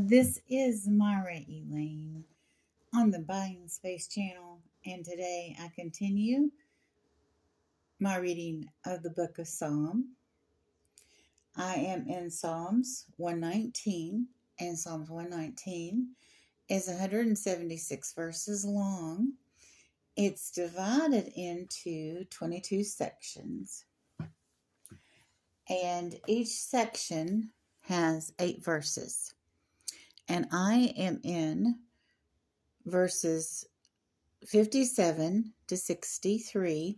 This is Myra Elaine on the Buying Space channel, and today I continue my reading of the book of Psalm. I am in Psalms 119, and Psalms 119 is 176 verses long. It's divided into 22 sections, and each section has 8 verses. And I am in verses 57 to 63.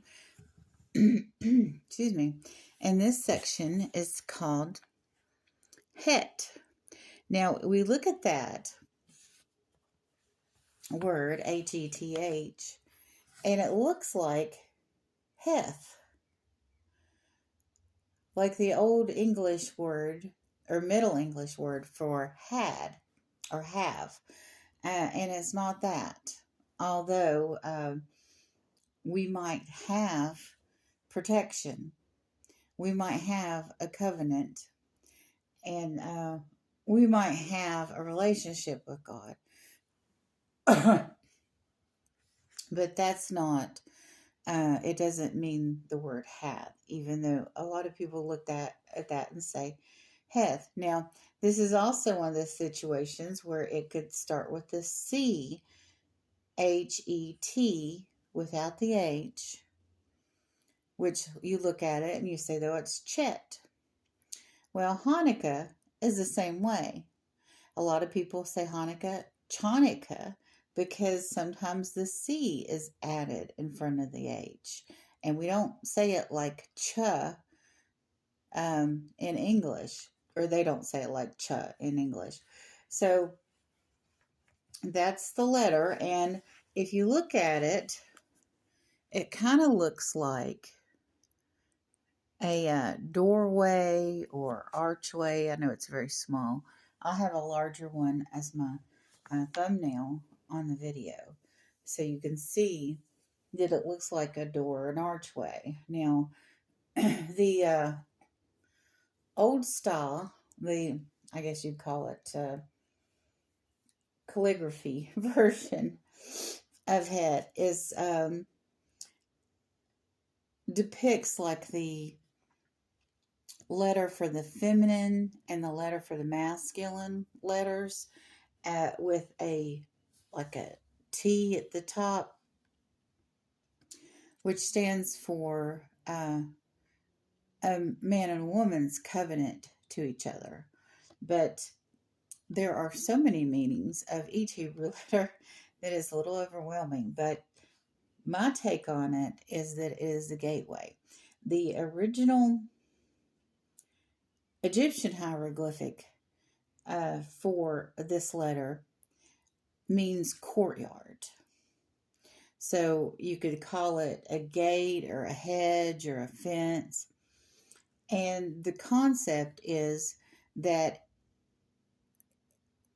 Excuse me. And this section is called Het. Now, we look at that word, Heth, and it looks like Heth, like the old English word or Middle English word for had or have. And it's not that. Although we might have protection, we might have a covenant, and we might have a relationship with God. But that's not, it doesn't mean the word hath, even though a lot of people look at that and say Heth. Now, this is also one of the situations where it could start with the C, H-E-T, without the H, which you look at it and you say, though, it's Chet. Well, Hanukkah is the same way. A lot of people say Chanukah, because sometimes the C is added in front of the H. And we don't say it like ch in English, or they don't say it like ch in English. So that's the letter. And if you look at it, it kind of looks like a doorway or archway. I know it's very small. I'll have a larger one as my thumbnail on the video, so you can see that it looks like a door or an archway. Now, the old style, I guess you'd call it calligraphy version of Het is depicts like the letter for the feminine and the letter for the masculine letters, with a T at the top, which stands for a man and woman's covenant to each other. But there are so many meanings of each Hebrew letter that it's a little overwhelming. But my take on it is that it is the gateway. The original Egyptian hieroglyphic for this letter means courtyard. So you could call it a gate or a hedge or a fence. And the concept is that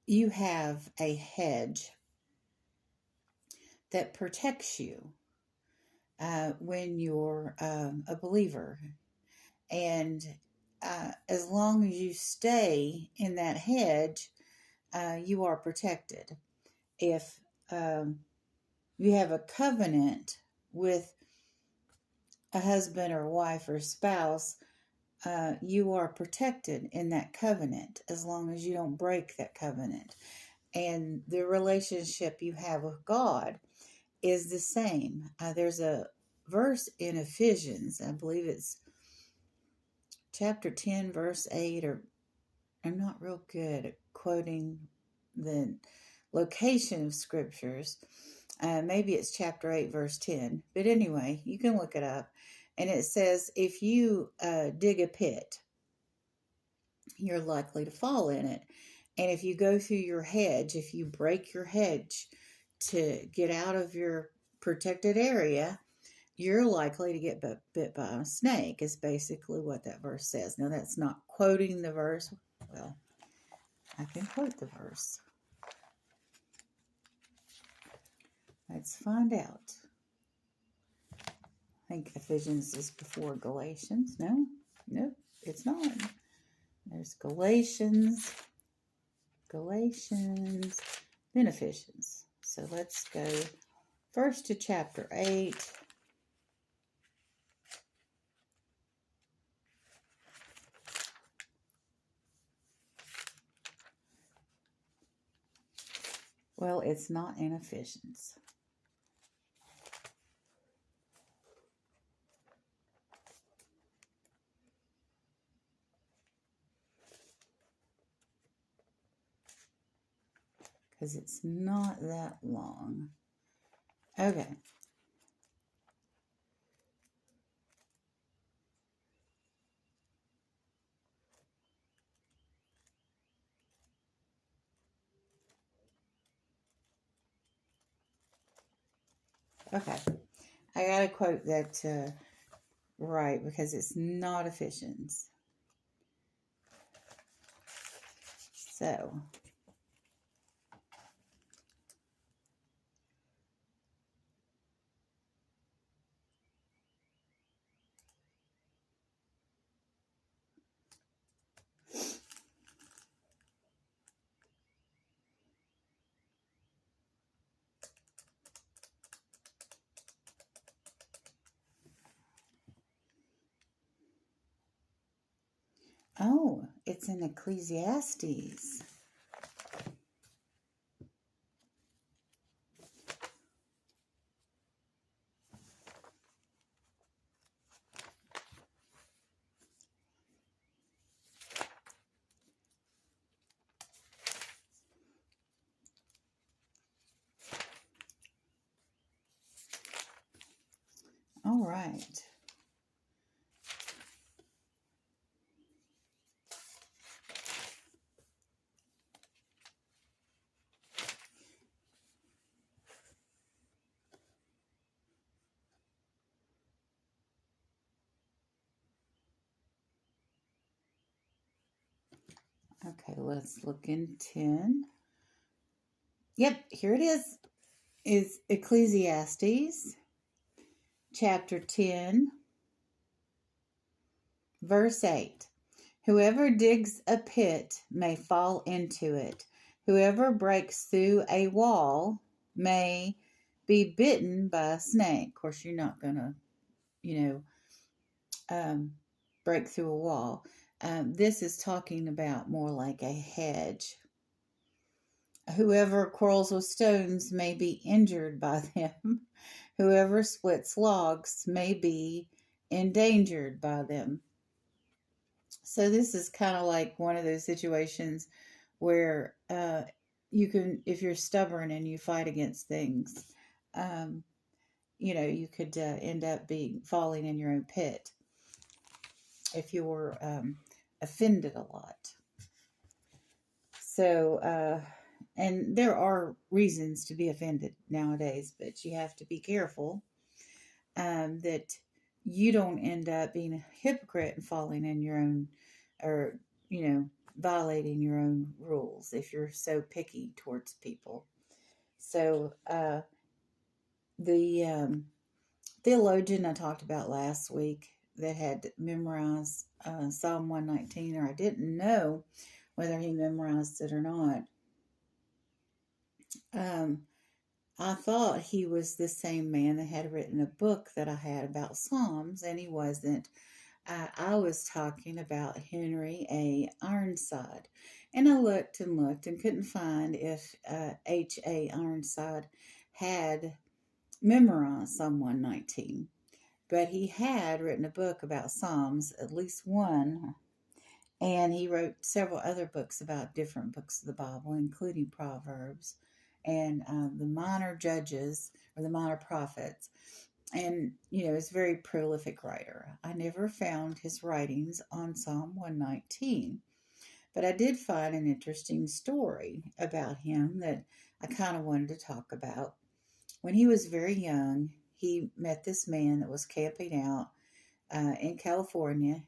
you have a hedge that protects you when you're a believer. And as long as you stay in that hedge, you are protected. If you have a covenant with a husband or wife or spouse, you are protected in that covenant as long as you don't break that covenant. And the relationship you have with God is the same. There's a verse in Ephesians, I believe it's chapter 10, verse 8, or I'm not real good at quoting the location of scriptures. Maybe it's chapter 8, verse 10. But anyway, you can look it up. And it says, if you dig a pit, you're likely to fall in it. And if you go through your hedge, if you break your hedge to get out of your protected area, you're likely to get bit by a snake, is basically what that verse says. Now, that's not quoting the verse. Well, I can quote the verse. Let's find out. I think Ephesians is before Galatians. No, it's not. There's Galatians. Galatians, then Ephesians. So let's go first to chapter 8. Well, it's not in Ephesians. Because it's not that long. Okay. Okay. I got to quote that right because it's not Ephesians. So, oh, it's in Ecclesiastes. All right. Okay, let's look in 10. Yep, here it is. It's Ecclesiastes, chapter 10, verse 8. Whoever digs a pit may fall into it. Whoever breaks through a wall may be bitten by a snake. Of course, you're not going to, break through a wall. This is talking about more like a hedge. Whoever quarrels with stones may be injured by them. Whoever splits logs may be endangered by them. So this is kind of like one of those situations where you can, if you're stubborn and you fight against things, um, you could end up falling in your own pit if you're offended a lot. So, and there are reasons to be offended nowadays, but you have to be careful that you don't end up being a hypocrite and falling in your own, or, violating your own rules if you're so picky towards people. So, the theologian I talked about last week that had memorized Psalm 119, or I didn't know whether he memorized it or not. I thought he was the same man that had written a book that I had about Psalms, and he wasn't. I was talking about Henry A. Ironside, and I looked and couldn't find if H.A. Ironside had memorized Psalm 119, but he had written a book about Psalms, at least one, and he wrote several other books about different books of the Bible, including Proverbs and the minor judges or the minor prophets. And, he's a very prolific writer. I never found his writings on Psalm 119, but I did find an interesting story about him that I kind of wanted to talk about. When he was very young, he met this man that was camping out in California.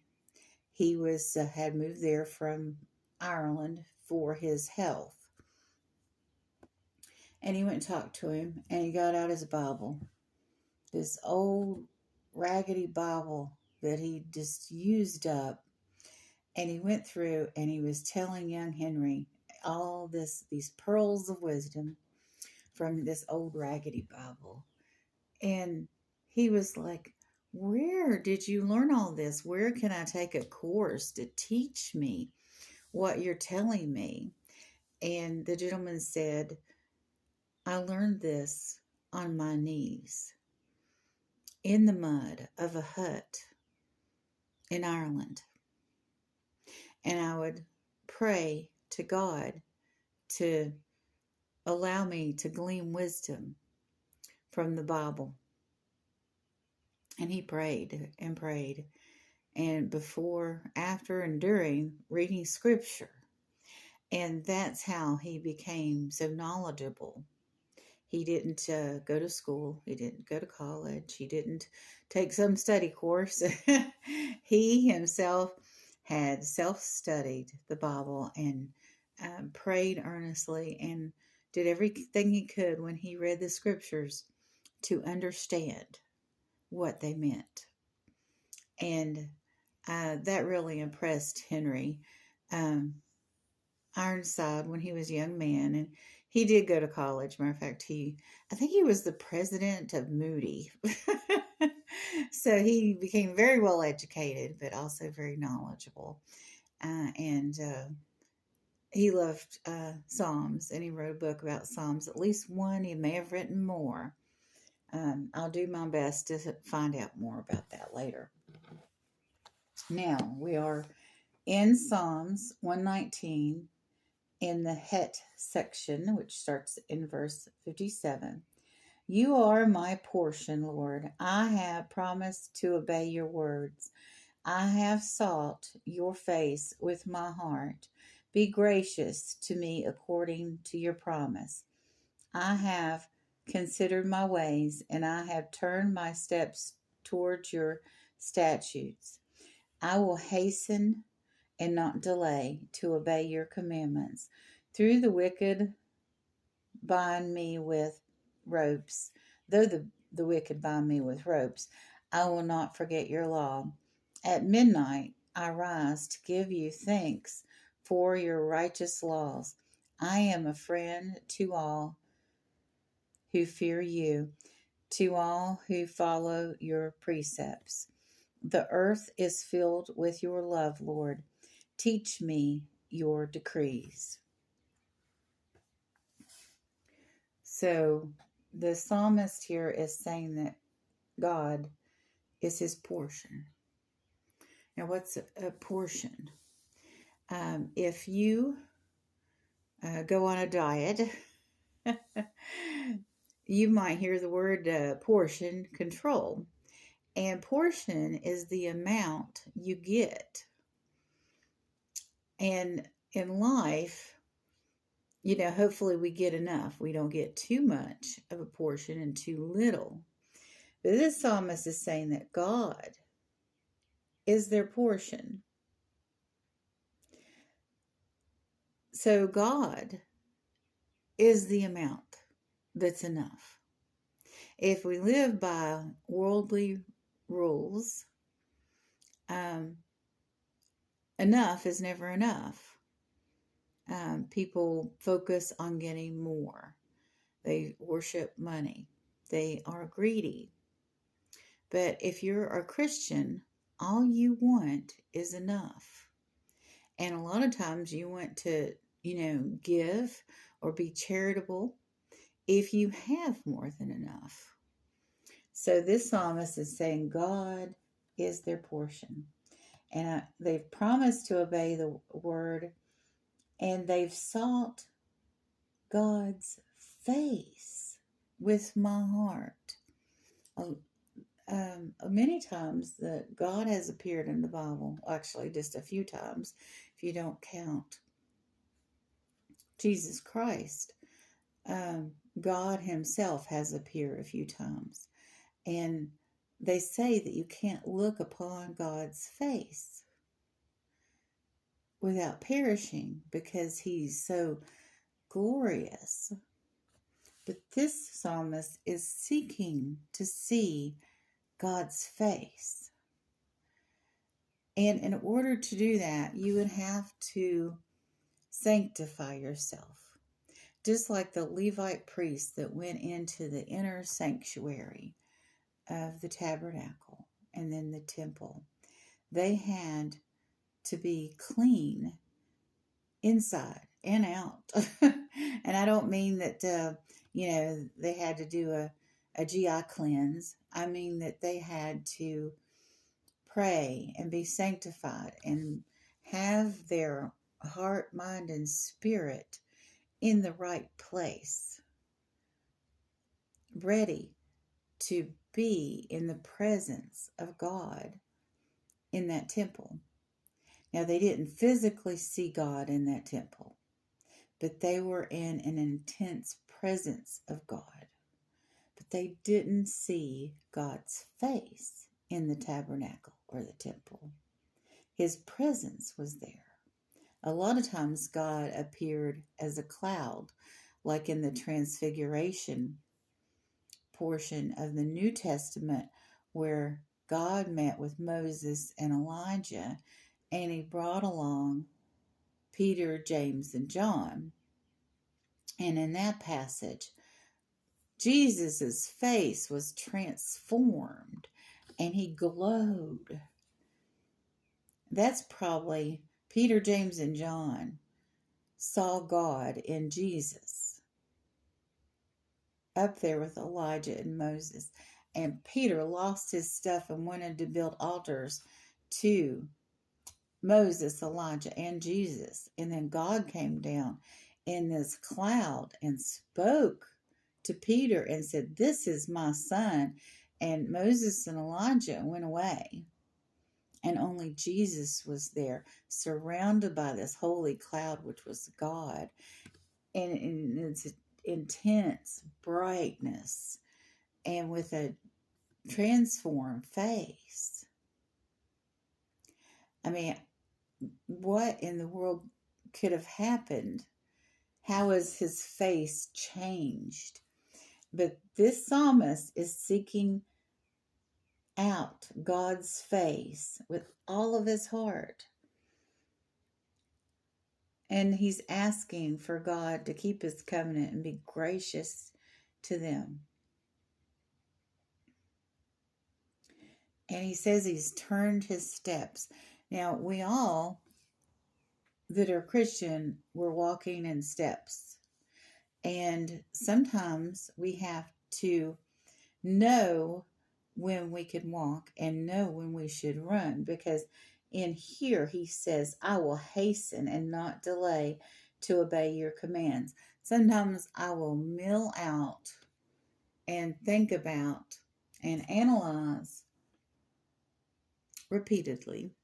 He had moved there from Ireland for his health. And he went and talked to him, and he got out his Bible, this old raggedy Bible that he just used up. And he went through and he was telling young Henry all these pearls of wisdom from this old raggedy Bible. And he was like, where did you learn all this? Where can I take a course to teach me what you're telling me? And the gentleman said, I learned this on my knees in the mud of a hut in Ireland. And I would pray to God to allow me to glean wisdom from the Bible. And he prayed and prayed. And before, after, and during reading scripture. And that's how he became so knowledgeable. He didn't go to school. He didn't go to college. He didn't take some study course. He himself had self-studied the Bible and prayed earnestly and did everything he could when he read the scriptures to understand what they meant. And that really impressed Henry Ironside when he was a young man. And he did go to college. Matter of fact, I think he was the president of Moody. So he became very well educated, but also very knowledgeable. And he loved Psalms, and he wrote a book about Psalms, at least one. He may have written more. I'll do my best to find out more about that later. Now, we are in Psalms 119 in the Het section, which starts in verse 57. You are my portion, Lord. I have promised to obey your words. I have sought your face with my heart. Be gracious to me according to your promise. I have considered my ways, and I have turned my steps towards your statutes. I will hasten and not delay to obey your commandments. Through the wicked bind me with ropes. Though the wicked bind me with ropes, I will not forget your law. At midnight I rise to give you thanks for your righteous laws. I am a friend to all who fear you, to all who follow your precepts. The earth is filled with your love, Lord. Teach me your decrees. So the psalmist here is saying that God is his portion. Now, what's a portion? If you go on a diet, you might hear the word portion control. And portion is the amount you get. And in life, hopefully we get enough. We don't get too much of a portion and too little. But this psalmist is saying that God is their portion. So God is the amount that's enough. If we live by worldly rules, enough is never enough. People focus on getting more. They worship money. They are greedy. But if you're a Christian, all you want is enough. And a lot of times you want to, give or be charitable if you have more than enough. So this psalmist is saying God is their portion. And they've promised to obey the word, and they've sought God's face with my heart. Many times that God has appeared in the Bible, actually just a few times, if you don't count Jesus Christ. God himself has appeared a few times. And they say that you can't look upon God's face without perishing because he's so glorious. But this psalmist is seeking to see God's face. And in order to do that, you would have to sanctify yourself. Just like the Levite priests that went into the inner sanctuary of the tabernacle and then the temple, they had to be clean inside and out. And I don't mean that, they had to do a GI cleanse. I mean that they had to pray and be sanctified and have their heart, mind, and spirit in the right place, ready to be in the presence of God in that temple. Now, they didn't physically see God in that temple, but they were in an intense presence of God. But they didn't see God's face in the tabernacle or the temple. His presence was there. A lot of times God appeared as a cloud, like in the Transfiguration portion of the New Testament, where God met with Moses and Elijah, and he brought along Peter, James, and John. And in that passage, Jesus' face was transformed and he glowed. That's probably Peter, James, and John saw God in Jesus up there with Elijah and Moses. And Peter lost his stuff and wanted to build altars to Moses, Elijah, and Jesus. And then God came down in this cloud and spoke to Peter and said, "This is my son." And Moses and Elijah went away. And only Jesus was there, surrounded by this holy cloud, which was God. And it's intense brightness and with a transformed face. I mean, what in the world could have happened? How has his face changed? But this psalmist is seeking out God's face with all of his heart. And he's asking for God to keep his covenant and be gracious to them. And he says he's turned his steps. Now, we all that are Christian, we're walking in steps. And sometimes we have to know when we can walk and know when we should run. Because in here he says, "I will hasten and not delay to obey your commands." Sometimes I will mill out and think about and analyze repeatedly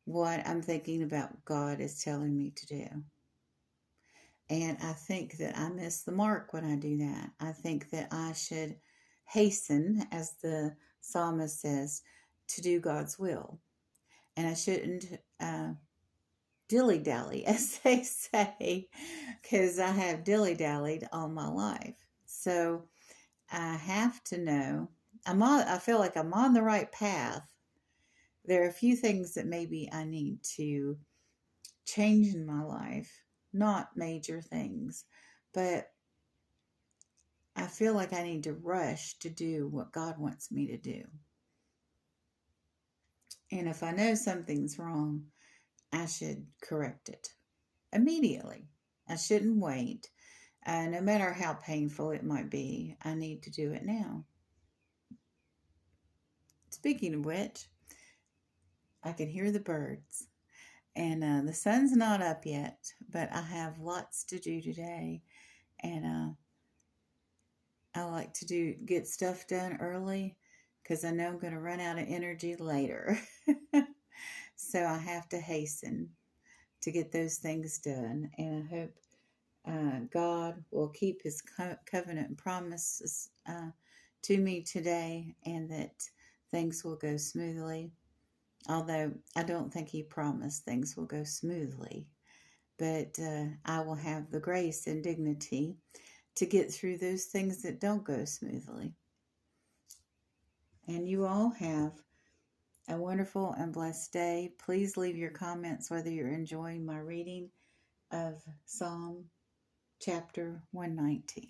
what I'm thinking about God is telling me to do. And I think that I miss the mark when I do that. I think that I should hasten, as the psalmist says, to do God's will. And I shouldn't dilly-dally, as they say, because I have dilly-dallied all my life. So I have to know, I feel like I'm on the right path. There are a few things that maybe I need to change in my life, not major things, but I feel like I need to rush to do what God wants me to do. And if I know something's wrong, I should correct it immediately. I shouldn't wait. No matter how painful it might be, I need to do it now. Speaking of which, I can hear the birds. And the sun's not up yet, but I have lots to do today. And I like to get stuff done early because I know I'm going to run out of energy later. So I have to hasten to get those things done. And I hope God will keep his covenant promises to me today, and that things will go smoothly. Although I don't think he promised things will go smoothly. But I will have the grace and dignity to get through those things that don't go smoothly. And you all have a wonderful and blessed day. Please leave your comments whether you're enjoying my reading. of Psalm chapter 119.